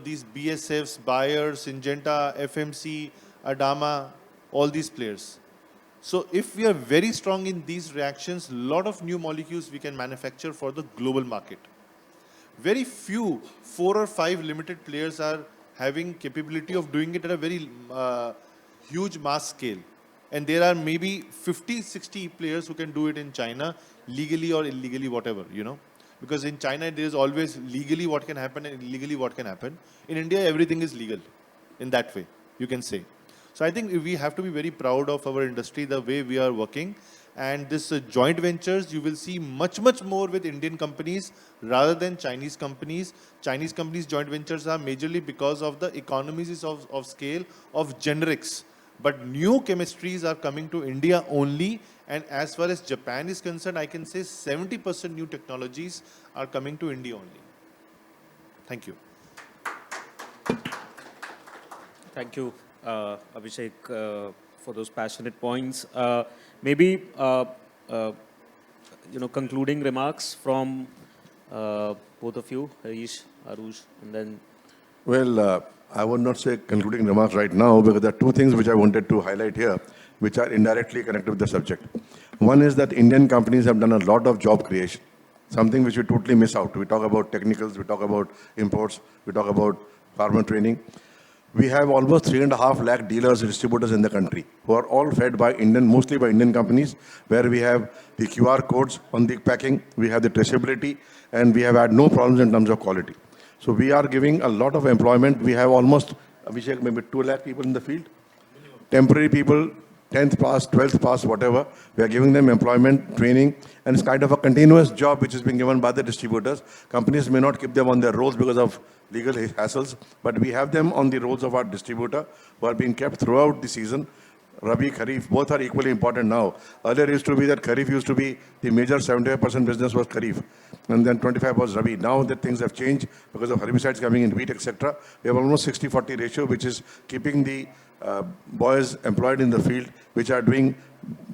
these BSFs, Bayer, Syngenta, FMC, Adama, all these players. So if we are very strong in these reactions, a lot of new molecules we can manufacture for the global market. Very few, 4 or 5 limited players are having capability of doing it at a very huge mass scale. And there are maybe 50, 60 players who can do it in China, legally or illegally, whatever, Because in China, there is always legally what can happen and illegally what can happen. In India, everything is legal in that way, you can say. So I think we have to be very proud of our industry, the way we are working. And this joint ventures, you will see much, much more with Indian companies rather than Chinese companies. Chinese companies' joint ventures are majorly because of the economies of scale of generics. But new chemistries are coming to India only. And as far as Japan is concerned, I can say 70% new technologies are coming to India only. Thank you. Thank you, Abhishek, for those passionate points. Maybe, concluding remarks from both of you, Harish, Arush, and then... Well, I would not say concluding remarks right now because there are 2 things which I wanted to highlight here, which are indirectly connected with the subject. One is that Indian companies have done a lot of job creation, something which we totally miss out. We talk about technicals, we talk about imports, we talk about farmer training. We have almost 3.5 lakh dealers and distributors in the country who are all fed by mostly by Indian companies, where we have the QR codes on the packing, we have the traceability, and we have had no problems in terms of quality. So we are giving a lot of employment. We have almost, Abhishek, maybe 2 lakh people in the field. Temporary people, 10th pass, 12th pass, whatever. We are giving them employment, training, and it's kind of a continuous job which is being given by the distributors. Companies may not keep them on their rolls because of legal hassles, but we have them on the rolls of our distributor who are being kept throughout the season. Rabi, Kharif, both are equally important now. Earlier used to be that Kharif used to be the major 75% business was Kharif, and then 25 was Rabi. Now that things have changed because of herbicides coming in wheat, etc., we have almost 60-40 ratio, which is keeping the boys employed in the field, which are doing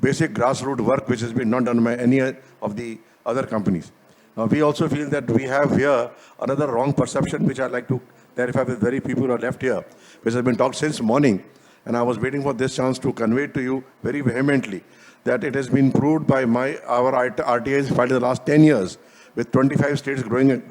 basic grassroots work, which has been not done by any of the other companies. Now, we also feel that we have here another wrong perception, which I'd like to clarify with very people who are left here, which has been talked since morning. And I was waiting for this chance to convey to you very vehemently that it has been proved by our RTIs filed in the last 10 years, with 25 states growing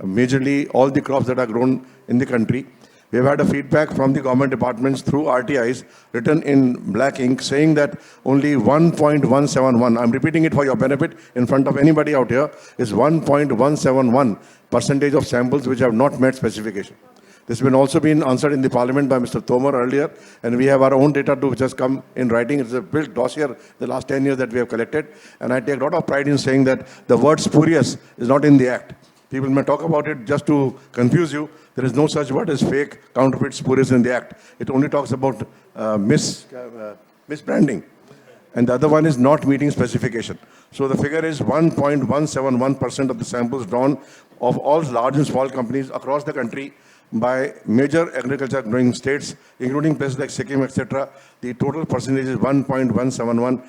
majorly all the crops that are grown in the country. We have had a feedback from the government departments through RTIs written in black ink saying that only 1.171, I'm repeating it for your benefit in front of anybody out here, is 1.171% of samples which have not met specification. This has also been answered in the parliament by Mr. Tomar earlier, and we have our own data too, which has come in writing. It's a built dossier the last 10 years that we have collected, and I take a lot of pride in saying that the word spurious is not in the act. People may talk about it just to confuse you. There is no such word as fake, counterfeit, spurious in the act. It only talks about misbranding. And the other one is not meeting specification. So the figure is 1.171% of the samples drawn of all large and small companies across the country by major agriculture growing states, including places like Sikkim, etc., the total percentage is 1.171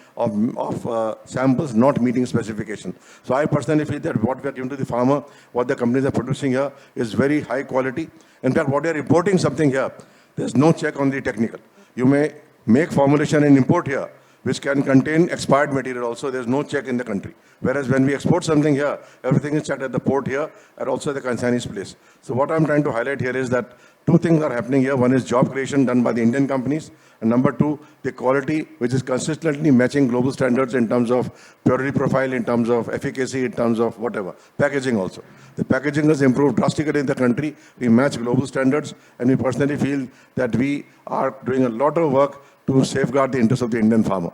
of samples not meeting specification. So I personally feel that what we are giving to the farmer, what the companies are producing here, is very high quality. In fact, what they are importing something here, there's no check on the technical. You may make formulation and import here, which can contain expired material also. There's no check in the country. Whereas when we export something here, everything is checked at the port here and also at the consignee's place. So what I'm trying to highlight here is that two things are happening here. One is job creation done by the Indian companies. And number two, the quality, which is consistently matching global standards in terms of purity profile, in terms of efficacy, in terms of whatever. Packaging also. The packaging has improved drastically in the country. We match global standards. And we personally feel that we are doing a lot of work to safeguard the interests of the Indian farmer.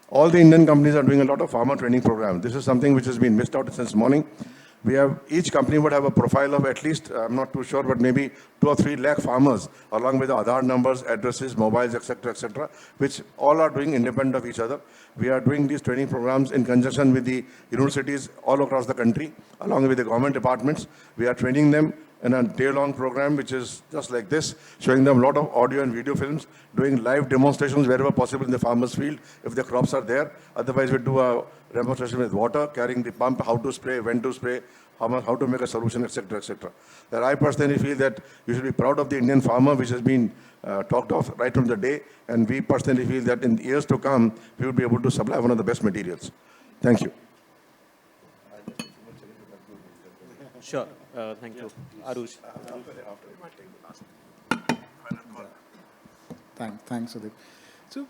All the Indian companies are doing a lot of farmer training programs. This is something which has been missed out since morning. We have, each company would have a profile of at least, I'm not too sure, but maybe 2 or 3 lakh farmers, along with the Aadhaar numbers, addresses, mobiles, etc., which all are doing independent of each other. We are doing these training programs in conjunction with the universities all across the country, along with the government departments. We are training them in a day-long program, which is just like this, showing them a lot of audio and video films, doing live demonstrations wherever possible in the farmer's field, if the crops are there. Otherwise, we do a demonstration with water, carrying the pump, how to spray, when to spray, how to make a solution, etc., That I personally feel that you should be proud of the Indian farmer, which has been talked of right from the day, and we personally feel that in years to come, we will be able to supply one of the best materials. Thank you. Sure. Thank you. Arush. Thanks, Udeep. So,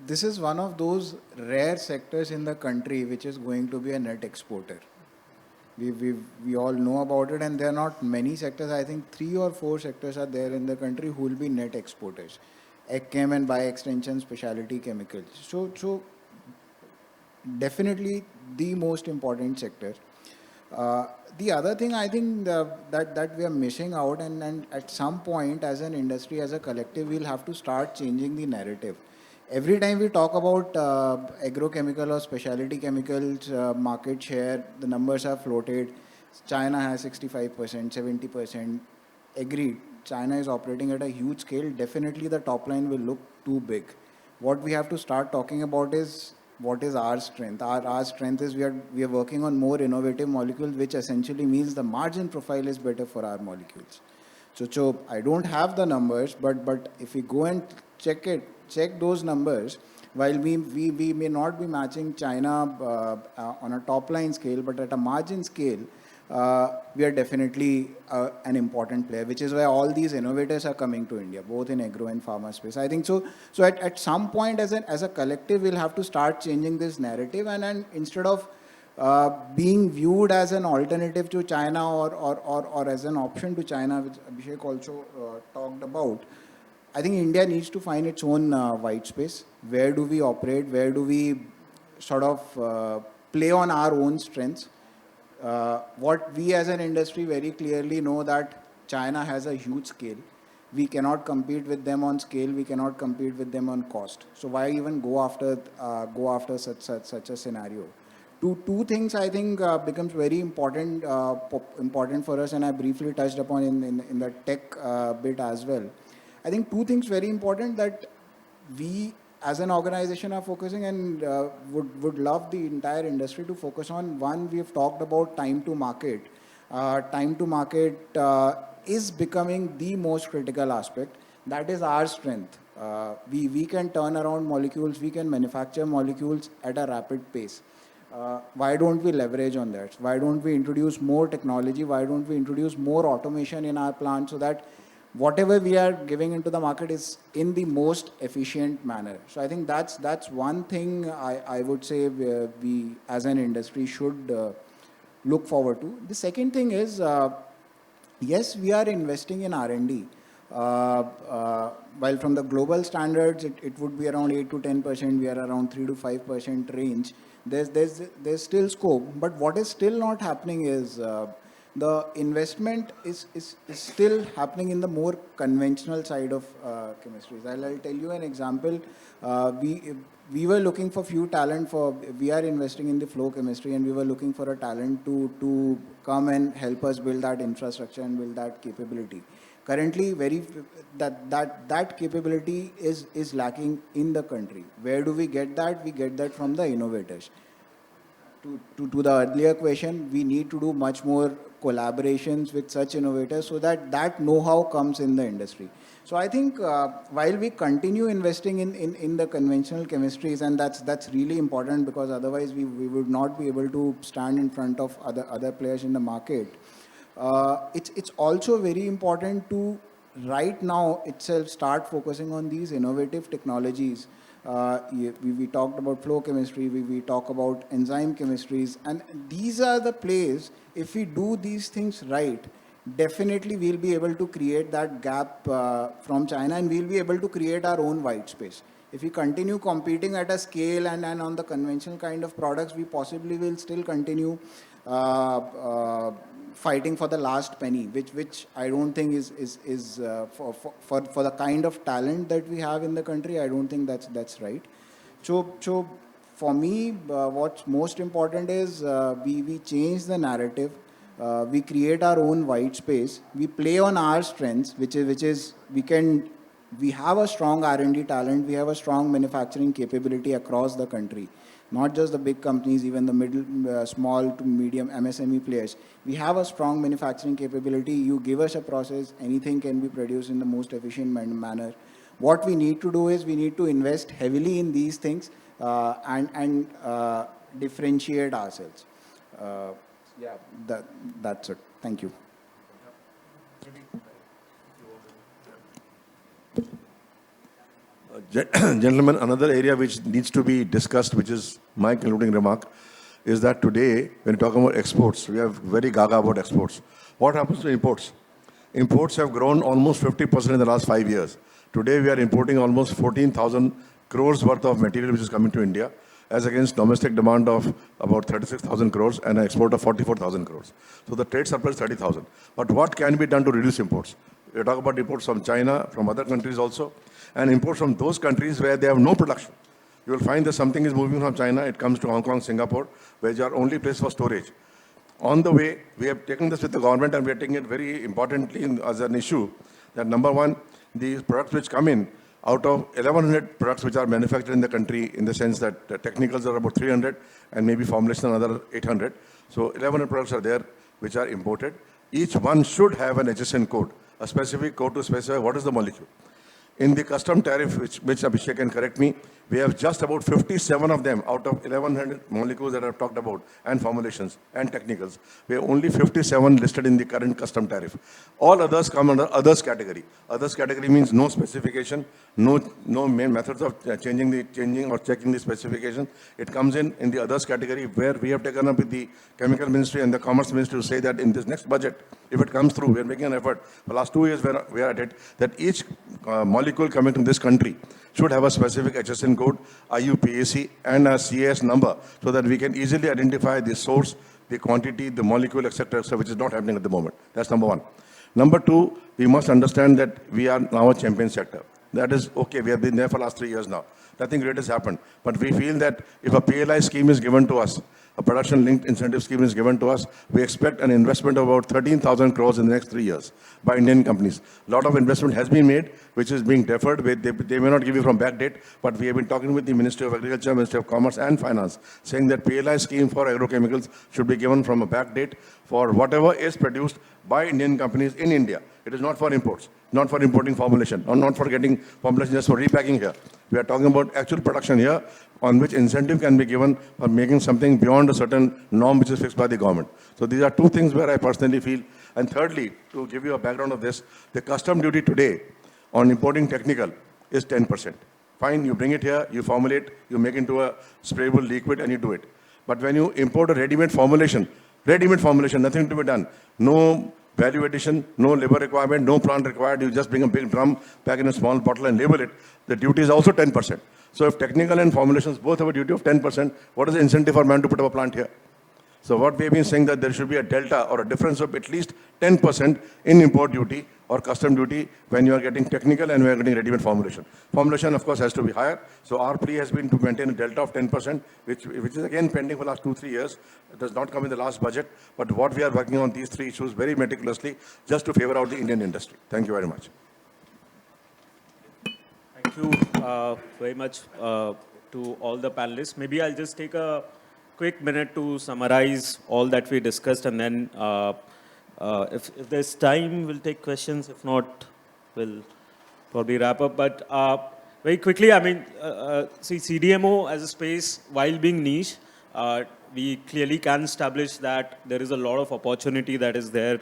this is one of those rare sectors in the country which is going to be a net exporter. We all know about it, and there are not many sectors. I think 3 or 4 sectors are there in the country who will be net exporters. AgChem and by extension specialty chemicals. So definitely the most important sector. The other thing I think that we are missing out, and at some point as an industry, as a collective, we'll have to start changing the narrative. Every time we talk about agrochemical or specialty chemicals market share, the numbers are floated. China has 65%, 70%. Agreed, China is operating at a huge scale. Definitely the top line will look too big. What we have to start talking about is what is our strength. Our strength is we are working on more innovative molecules, which essentially means the margin profile is better for our molecules. So I don't have the numbers, but if we go and check those numbers, while we may not be matching China on a top line scale, but at a margin scale, we are definitely an important player, which is why all these innovators are coming to India, both in agro and pharma space. I think so. So at some point, as a collective, we'll have to start changing this narrative, and instead of being viewed as an alternative to China or as an option to China, which Abhishek also talked about, I think India needs to find its own white space. Where do we operate? Where do we sort of play on our own strengths? What we as an industry very clearly know that China has a huge scale. We cannot compete with them on scale. We cannot compete with them on cost. So why even go after such a scenario? Two things I think becomes very important for us, and I briefly touched upon in the tech bit as well. I think 2 things very important that we as an organization are focusing, and would love the entire industry to focus on. One, we have talked about time to market. Time to market is becoming the most critical aspect. That is our strength. We can turn around molecules, we can manufacture molecules at a rapid pace. Why don't we leverage on that? Why don't we introduce more technology? Why don't we introduce more automation in our plant so that whatever we are giving into the market is in the most efficient manner? So I think that's one thing I would say we as an industry should look forward to. The second thing is, yes, we are investing in R&D. While from the global standards, it would be around 8 to 10%, we are around 3 to 5% range. There's still scope, but what is still not happening is the investment is still happening in the more conventional side of chemistries. I'll tell you an example. We were looking for few talent we are investing in the flow chemistry, and we were looking for a talent to come and help us build that infrastructure and build that capability. Currently, that capability is lacking in the country. Where do we get that? We get that from the innovators. To the earlier question, we need to do much more collaborations with such innovators so that know-how comes in the industry. So I think while we continue investing in the conventional chemistries, and that's really important, because otherwise we would not be able to stand in front of other players in the market. It's also very important to right now itself start focusing on these innovative technologies. We talked about flow chemistry, we talk about enzyme chemistries, and these are the plays. If we do these things right, definitely we'll be able to create that gap from China, and we'll be able to create our own white space. If we continue competing at a scale and on the conventional kind of products, we possibly will still continue fighting for the last penny, which I don't think is for the kind of talent that we have in the country. I don't think that's right. So for me, what's most important is we change the narrative. We create our own white space. We play on our strengths, which is we have a strong R&D talent. We have a strong manufacturing capability across the country. Not just the big companies, even the middle, small to medium MSME players. We have a strong manufacturing capability. You give us a process, anything can be produced in the most efficient manner. What we need to do is we need to invest heavily in these things and differentiate ourselves. That's it. Thank you. Gentlemen, another area which needs to be discussed, which is my concluding remark, is that today, when talking about exports, we are very gaga about exports. What happens to imports? Imports have grown almost 50% in the last 5 years. Today, we are importing almost 14,000 crores worth of material which is coming to India, as against domestic demand of about 36,000 crores and an export of 44,000 crores. So the trade surplus is 30,000. But what can be done to reduce imports? We talk about imports from China, from other countries also, and imports from those countries where they have no production. You will find that something is moving from China, it comes to Hong Kong, Singapore, which are only place for storage. On the way, we have taken this with the government, and we are taking it very importantly as an issue, that number one, these products which come in, out of 1,100 products which are manufactured in the country, in the sense that technicals are about 300, and maybe formulation another 800. So 1,100 products are there which are imported. Each one should have an HSN code, a specific code to specify what is the molecule. In the custom tariff, which Abhishek can correct me, we have just about 57 of them out of 1,100 molecules that I've talked about, and formulations and technicals. We have only 57 listed in the current custom tariff. All others come under others category. Others category means no specification, no main methods of changing or checking the specification. It comes in the others category, where we have taken up with the Chemical Ministry and the Commerce Ministry to say that in this next budget, if it comes through, we are making an effort. For the last 2 years, we are at it, that each molecule coming to this country should have a specific HSN code, IUPAC, and a CAS number, so that we can easily identify the source, the quantity, the molecule, etc., which is not happening at the moment. That's number one. Number two, we must understand that we are now a champion sector. That is okay. We have been there for the last 3 years now. Nothing great has happened. But we feel that if a PLI scheme is given to us, a production-linked incentive scheme is given to us, we expect an investment of about 13,000 crores in the next 3 years by Indian companies. A lot of investment has been made, which is being deferred. They may not give you from back date, but we have been talking with the Ministry of Agriculture, Ministry of Commerce and Finance, saying that PLI scheme for agrochemicals should be given from a back date for whatever is produced by Indian companies in India. It is not for imports, not for importing formulation, or not for getting formulation just for repacking here. We are talking about actual production here, on which incentive can be given for making something beyond a certain norm which is fixed by the government. So these are two things where I personally feel. And thirdly, to give you a background of this, the custom duty today on importing technical is 10%. Fine, you bring it here, you formulate, you make into a sprayable liquid, and you do it. But when you import a ready-made formulation, nothing to be done. No value addition, no labor requirement, no plant required. You just bring a big drum, pack in a small bottle and label it. The duty is also 10%. So if technical and formulations both have a duty of 10%, what is the incentive for man to put up a plant here? So what we have been saying that there should be a delta or a difference of at least 10% in import duty or custom duty when you are getting technical and we are getting ready-made formulation. Formulation, of course, has to be higher. So our plea has been to maintain a delta of 10%, which is again pending for the last 2-3 years. It does not come in the last budget. But what we are working on these three issues very meticulously just to favor out the Indian industry. Thank you very much. Thank you very much to all the panelists. Maybe I'll just take a quick minute to summarize all that we discussed, and then if there's time, we'll take questions. If not, we'll probably wrap up. But very quickly, I mean, see, CDMO as a space, while being niche, we clearly can establish that there is a lot of opportunity that is there,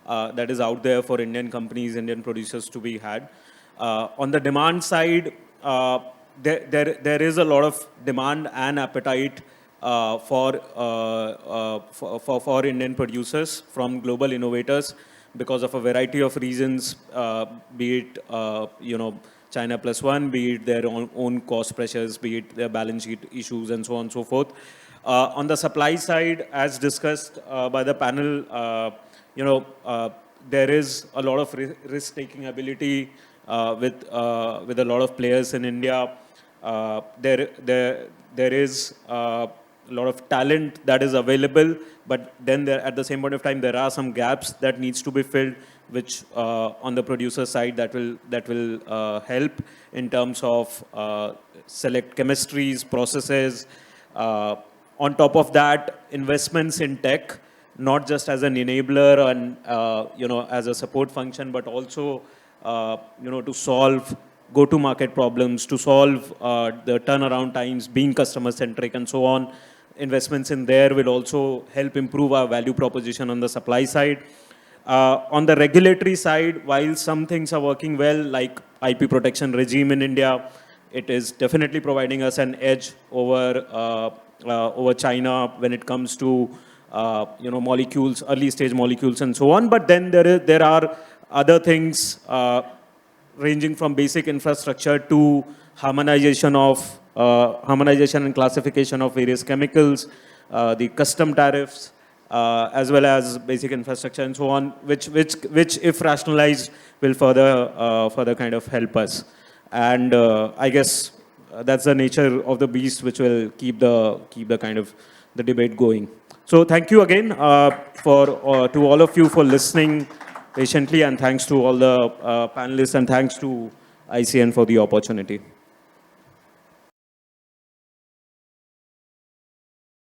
that is out there for Indian companies, Indian producers to be had. On the demand side, there is a lot of demand and appetite for Indian producers from global innovators because of a variety of reasons, be it China plus one, be it their own cost pressures, be it their balance sheet issues, and so on and so forth. On the supply side, as discussed by the panel, there is a lot of risk-taking ability with a lot of players in India. There is a lot of talent that is available, but then at the same point of time, there are some gaps that needs to be filled, which on the producer side that will help in terms of select chemistries, processes. On top of that, investments in tech, not just as an enabler and as a support function, but also to solve go-to-market problems, to solve the turnaround times, being customer-centric and so on. Investments in there will also help improve our value proposition on the supply side. On the regulatory side, while some things are working well, like IP protection regime in India, it is definitely providing us an edge over China when it comes to molecules, early-stage molecules and so on. But then there are other things ranging from basic infrastructure to harmonization and classification of various chemicals, the custom tariffs, as well as basic infrastructure and so on, which if rationalized will further kind of help us. And I guess that's the nature of the beast, which will keep the kind of the debate going. So thank you again to all of you for listening patiently, and thanks to all the panelists, and thanks to ICN for the opportunity.